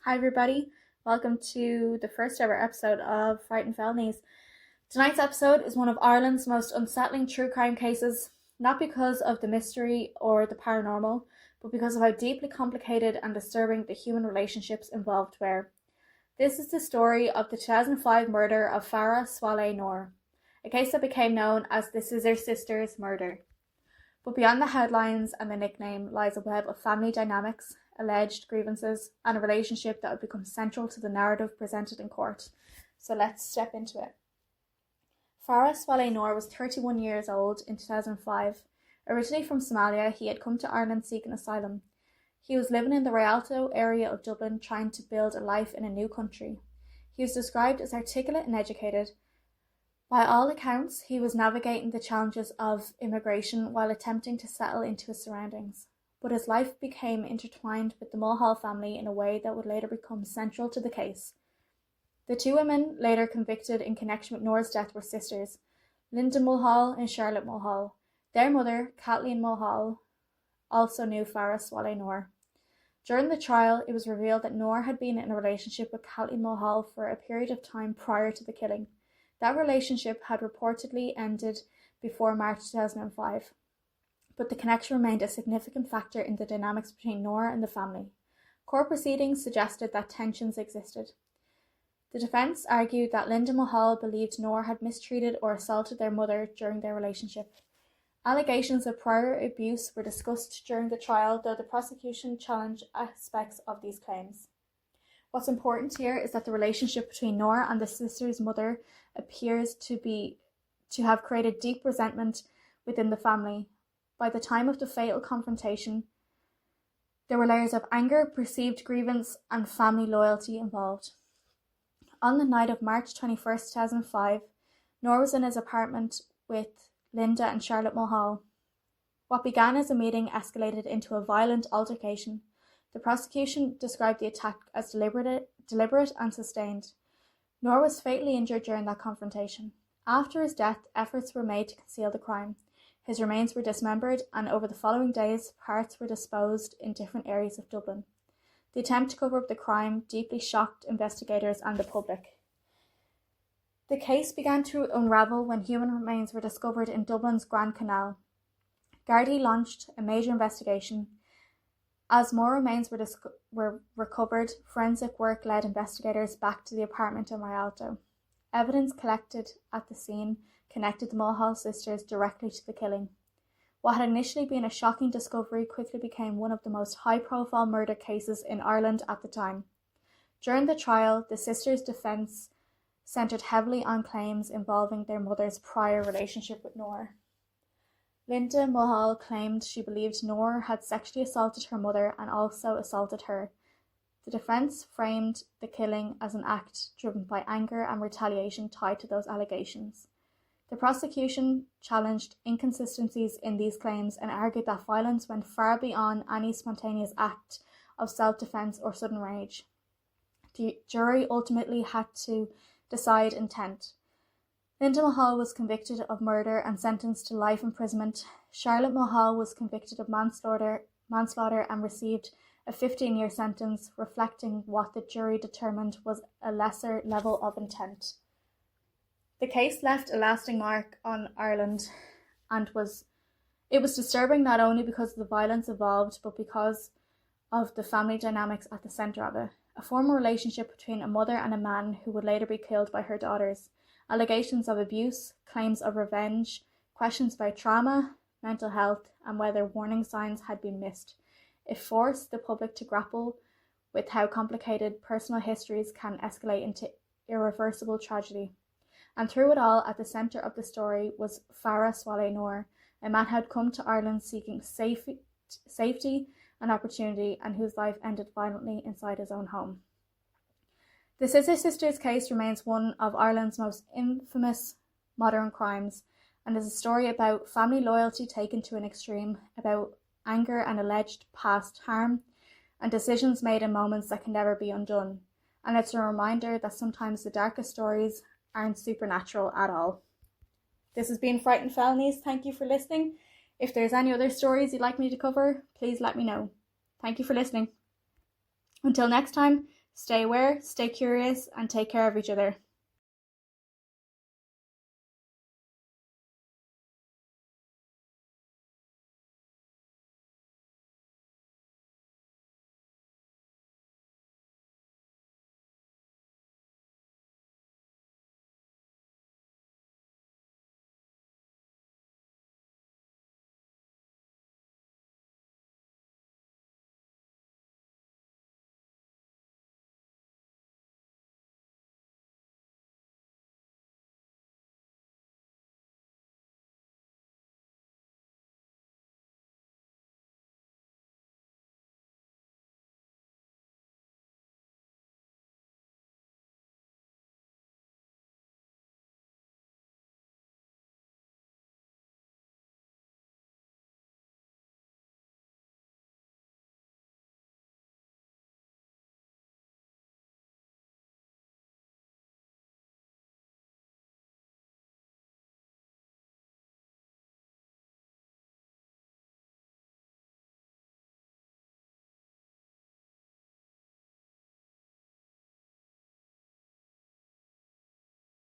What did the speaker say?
Hi everybody, welcome to the first ever episode of Fright and Felonies. Tonight's episode is one of Ireland's most unsettling true crime cases, not because of the mystery or the paranormal, but because of how deeply complicated and disturbing the human relationships involved were. This is the story of the 2005 murder of Farah Swaleh Noor, a case that became known as the Scissor Sisters murder. But beyond the headlines and the nickname lies a web of family dynamics, alleged grievances, and a relationship that would become central to the narrative presented in court. So let's step into it. Farah Swaleh Noor was 31 years old in 2005. Originally from Somalia, he had come to Ireland seeking asylum. He was living in the Rialto area of Dublin, trying to build a life in a new country. He was described as articulate and educated. By all accounts, he was navigating the challenges of immigration while attempting to settle into his surroundings. But his life became intertwined with the Mulhall family in a way that would later become central to the case. The two women later convicted in connection with Noor's death were sisters, Linda Mulhall and Charlotte Mulhall. Their mother, Kathleen Mulhall, also knew Farah Swaleh Noor. During the trial, it was revealed that Noor had been in a relationship with Kathleen Mulhall for a period of time prior to the killing. That relationship had reportedly ended before March 2005. But the connection remained a significant factor in the dynamics between Noor and the family. Court proceedings suggested that tensions existed. The defence argued that Linda Mulhall believed Noor had mistreated or assaulted their mother during their relationship. Allegations of prior abuse were discussed during the trial, though the prosecution challenged aspects of these claims. What's important here is that the relationship between Noor and the sister's mother appears to have created deep resentment within the family. By the time of the fatal confrontation, there were layers of anger, perceived grievance, and family loyalty involved. On the night of March 21st, 2005, Noor was in his apartment with Linda and Charlotte Mulhall. What began as a meeting escalated into a violent altercation. The prosecution described the attack as deliberate and sustained. Noor was fatally injured during that confrontation. After his death, efforts were made to conceal the crime. His remains were dismembered, and over the following days, parts were disposed in different areas of Dublin. The attempt to cover up the crime deeply shocked investigators and the public. The case began to unravel when human remains were discovered in Dublin's Grand Canal. Gardaí launched a major investigation. As more remains were recovered, forensic work led investigators back to the apartment in Rialto. Evidence collected at the scene connected the Mulhall sisters directly to the killing. What had initially been a shocking discovery quickly became one of the most high-profile murder cases in Ireland at the time. During the trial, the sisters' defence centred heavily on claims involving their mother's prior relationship with Noor. Linda Mulhall claimed she believed Noor had sexually assaulted her mother and also assaulted her. The defence framed the killing as an act driven by anger and retaliation tied to those allegations. The prosecution challenged inconsistencies in these claims and argued that violence went far beyond any spontaneous act of self-defence or sudden rage. The jury ultimately had to decide intent. Linda Mulhall was convicted of murder and sentenced to life imprisonment. Charlotte Mulhall was convicted of manslaughter and received a 15-year sentence, reflecting what the jury determined was a lesser level of intent. The case left a lasting mark on Ireland, and it was disturbing not only because of the violence involved, but because of the family dynamics at the centre of it. A former relationship between a mother and a man who would later be killed by her daughters. Allegations of abuse, claims of revenge, questions about trauma, mental health, and whether warning signs had been missed. It forced the public to grapple with how complicated personal histories can escalate into irreversible tragedy. And through it all, at the centre of the story was Farah Swaleh Noor, a man who had come to Ireland seeking safety and opportunity, and whose life ended violently inside his own home. The Scissor Sisters case remains one of Ireland's most infamous modern crimes, and is a story about family loyalty taken to an extreme, about anger and alleged past harm, and decisions made in moments that can never be undone. And it's a reminder that sometimes the darkest stories aren't supernatural at all. This has been Fright and Felonies. Thank you for listening. If there's any other stories you'd like me to cover, please let me know. Thank you for listening. Until next time, Stay aware, stay curious, and take care of each other.